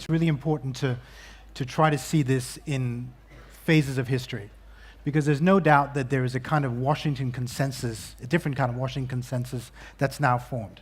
it's really important to try to see this in phases of history, because there's no doubt that there is a kind of Washington consensus, a different kind of Washington consensus that's now formed.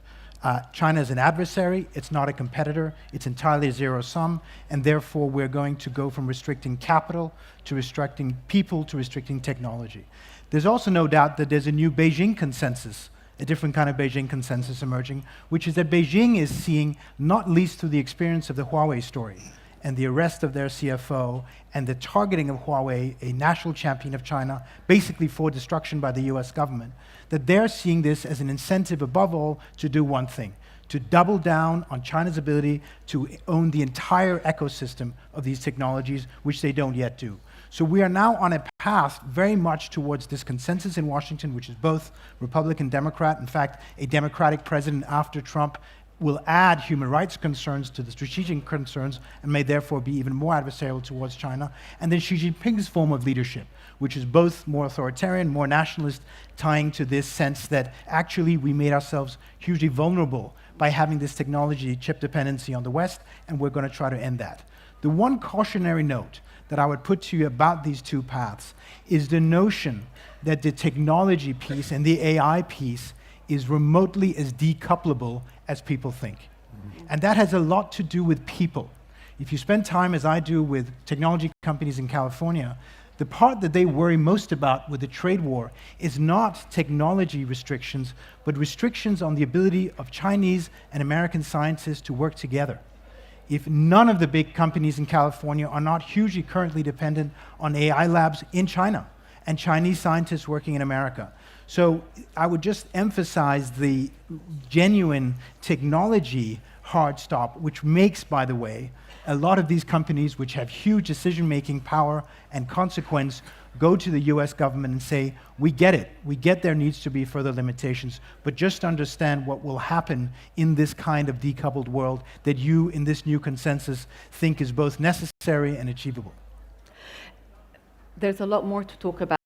China is an adversary, it's not a competitor, it's entirely zero-sum, and therefore we're going to go from restricting capital to restricting people to restricting technology. There's also no doubt that there's a new Beijing consensus, a different kind of Beijing consensus emerging, which is that Beijing is seeing, not least through the experience of the Huawei story, and the arrest of their CFO, and the targeting of Huawei, a national champion of China, basically for destruction by the US government, that they're seeing this as an incentive above all to do one thing, to double down on China's ability to own the entire ecosystem of these technologies, which they don't yet do. So we are now on a path very much towards this consensus in Washington, which is both Republican, Democrat. In fact, a Democratic president after Trump will add human rights concerns to the strategic concerns and may therefore be even more adversarial towards China. And then Xi Jinping's form of leadership, which is both more authoritarian, more nationalist, tying to this sense that actually we made ourselves hugely vulnerable by having this technology chip dependency on the West, and we're going to try to end that. The one cautionary note that I would put to you about these two paths is the notion that the technology piece and the AI piece is remotely as decouplable as people think. And that has a lot to do with people. If you spend time, as I do, with technology companies in California, the part that they worry most about with the trade war is not technology restrictions, but restrictions on the ability of Chinese and American scientists to work together. If none of the big companies in California are not hugely currently dependent on AI labs in China and Chinese scientists working in America. So I would just emphasize the genuine technology hard stop, which makes, by the way, a lot of these companies which have huge decision-making power and consequence go to the US government and say, we get it, we get there needs to be further limitations, but just understand what will happen in this kind of decoupled world that you, in this new consensus, think is both necessary and achievable. There's a lot more to talk about.